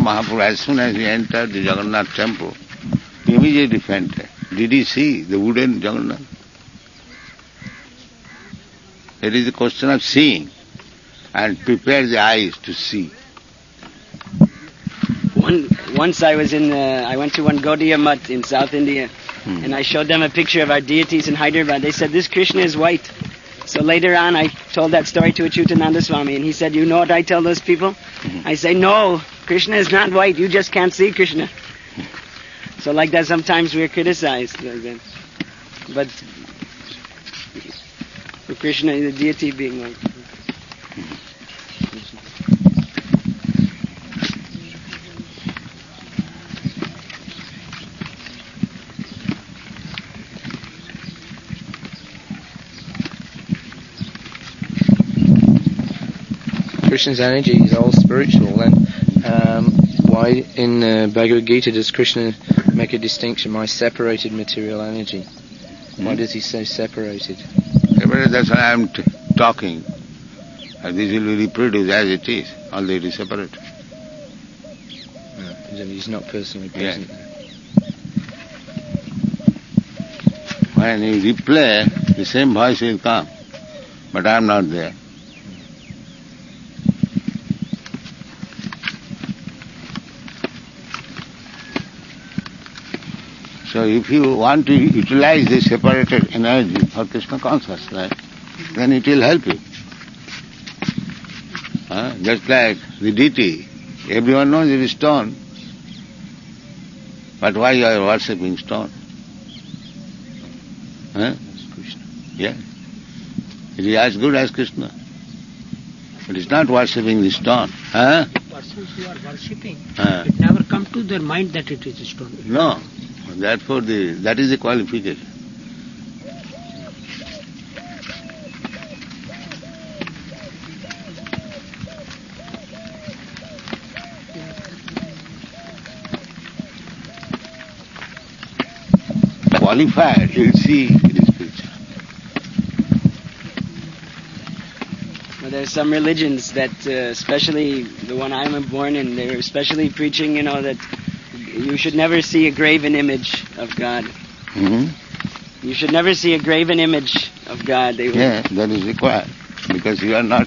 Mahaprabhu, as soon as he entered the Jagannath temple, he immediately fainted. Did he see the wooden Jagannath? It is a question of seeing and prepare the eyes to see. Once I went to one Gaudiya Mutt in South India, and I showed them a picture of our deities in Hyderabad. They said, this Krishna is white. So later on I told that story to Achyutananda Swami, and he said, you know what I tell those people? I say, no, Krishna is not white, you just can't see Krishna. So like that sometimes we're criticized. But for Krishna, the deity being white. Krishna's energy is all spiritual, then why in Bhagavad Gita does Krishna make a distinction by separated material energy? Why does he say separated? That's why I am talking. And this will be reproduced as it is, although it is separate. He's not personally present there. When you replay, the same voice will come, but I am not there. So if you want to utilize the separated energy for Krishna consciousness, then it will help you. Just like the deity, everyone knows it is stone. But why you are worshipping stone? That's Krishna. Yeah. It is as good as Krishna. It is not worshipping the stone. Persons who are worshipping, it never comes to their mind that it is a stone. No. Therefore, that is the qualification. Qualified, you will see it is spiritual. Well, there are some religions that, especially the one I'm born in, they're especially preaching, that you should never see a graven image of God. Mm-hmm. You should never see a graven image of God. Yeah, that is required, because you are not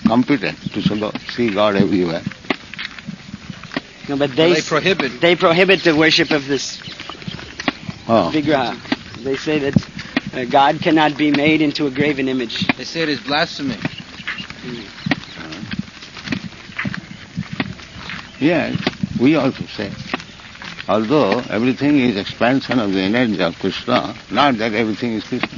competent to see God everywhere. No, but they prohibit the worship of this vigraha. They say that God cannot be made into a graven image. They say it is blasphemy. Yes, we also say. Although everything is expansion of the energy of Krishna, not that everything is Krishna.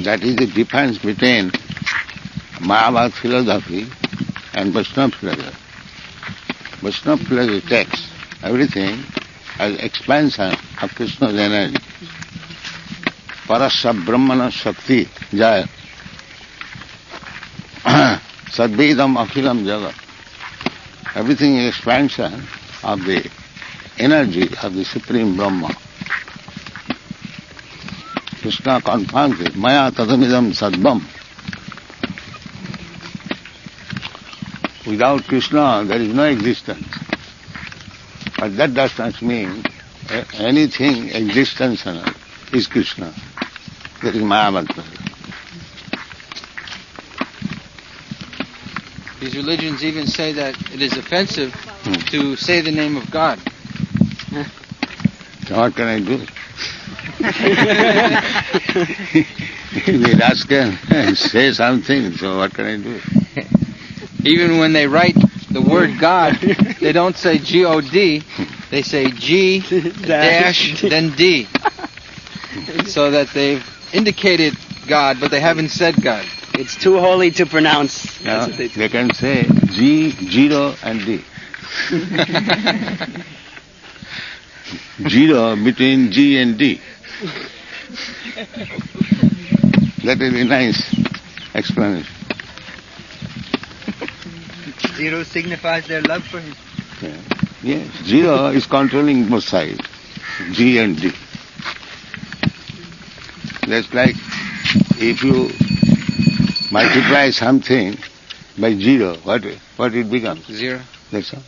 That is the difference between Mayavad philosophy and Vaishnava philosophy. Vaishnava philosophy takes everything as expansion of Krishna's energy. Parasya Brahmana Shakti Jaya Sadvedam Akhilam Jagat. Everything is expansion of the energy of the Supreme Brahma. Krishna confirms it. Maya tadamidam sadvam. Without Krishna there is no existence. But that does not mean anything existence is Krishna. That is Mayavad. These religions even say that it is offensive to say the name of God. So what can I do? They ask and say something, so what can I do? Even when they write the word God, they don't say G-O-D, they say G dash then D. So that they've indicated God, but they haven't said God. It's too holy to pronounce. No, they can say G, 0 and D. 0 between G and D. That is a nice explanation. 0 signifies their love for him. Yes, 0 is controlling both sides, G and D. That's like if you multiply something by zero, what it becomes? Zero. That's all.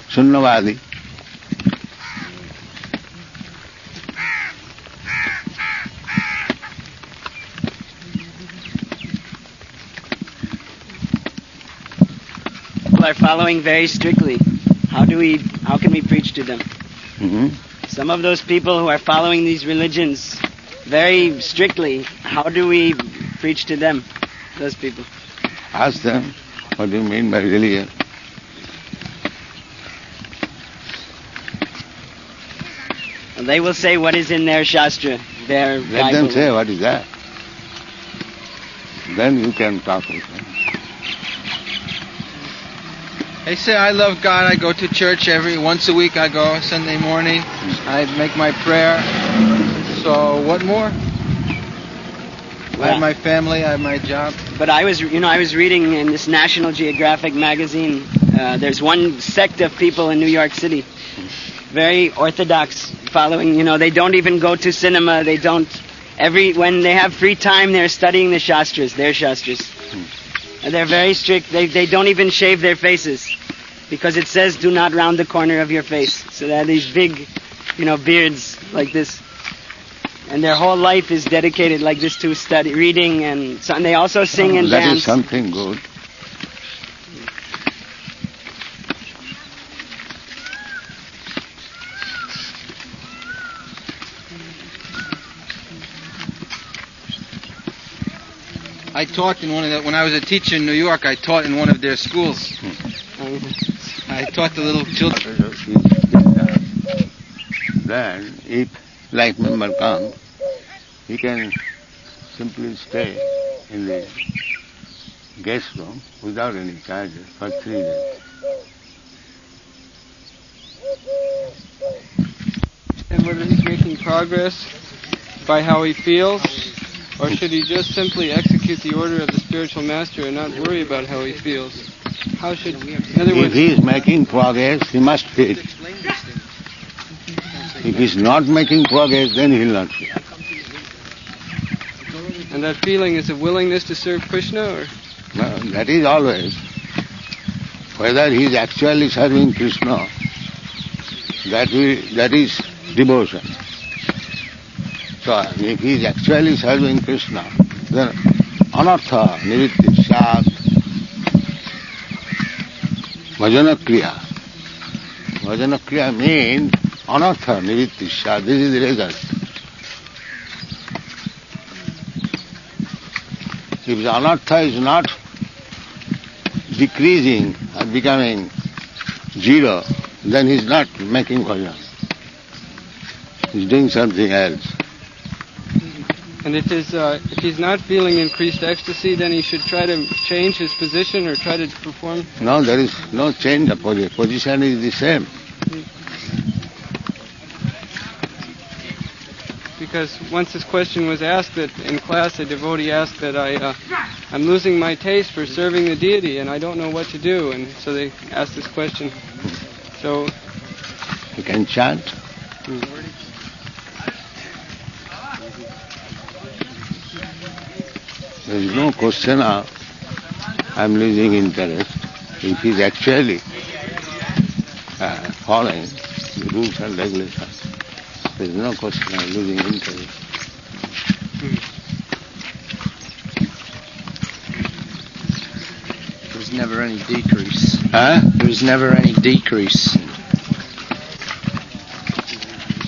Sunnavadi. People are following very strictly. How can we preach to them? Mm-hmm. Some of those people who are following these religions very strictly, how do we preach to them, those people? Ask them, what do you mean by religion? And they will say what is in their Shastra, their Bible. Let them say what is that. Then you can talk with them. They say, I love God, I go to church once a week, I go Sunday morning, I make my prayer. So what more? I have my family, I have my job. But I was reading in this National Geographic magazine, there's one sect of people in New York City, very orthodox, following, they don't even go to cinema, when they have free time, they're studying the Shastras, their Shastras. And they're very strict. They don't even shave their faces because it says do not round the corner of your face. So they have these big, beards like this. And their whole life is dedicated like this to reading and they also sing and that dance. That is something good. I taught in when I was a teacher in New York, I taught in one of their schools. I taught the little children. Then, if like member comes, he can simply stay in the guest room without any charges for 3 days. And whether he's making progress by how he feels, or should he just simply execute the order of the spiritual master and not worry about how he feels? How should, in other words, if he is making progress, he must feel. If he is not making progress, then he will not feel. And that feeling is a willingness to serve Krishna, or? No, that is always. Whether he is actually serving Krishna, that is devotion. So, if he is actually serving Krishna, then anartha, nivritti, sat, bhajana kriya. Bhajana kriya means anartha, nivritti, sat. This is the result. If the anartha is not decreasing or becoming zero, then he is not making bhajan. He is doing something else. And if he's not feeling increased ecstasy, then he should try to change his position or try to perform. No, there is no change of position. Position is the same. Because once this question was asked that in class, a devotee asked that I'm losing my taste for serving the deity and I don't know what to do, and so they asked this question. So You can chant. There is no question of I'm losing interest. If he is actually following the rules and regulations, there is no question of losing interest. There's never any decrease. Huh? There's never any decrease.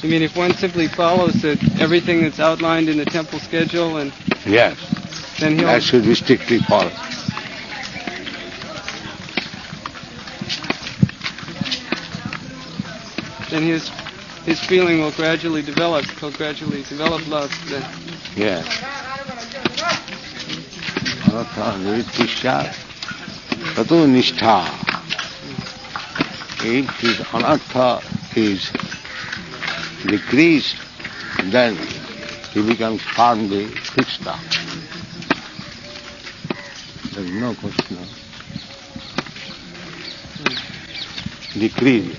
I mean, if one simply follows everything that's outlined in the temple schedule, and Yes. then he'll... That should be strictly followed. then his feeling will gradually develop. He'll gradually develop love then. Yes. Anartha nivrittisya tato nishtha. If his anartha is decreased, then he becomes firmly fixed up. There is no question of decreasing.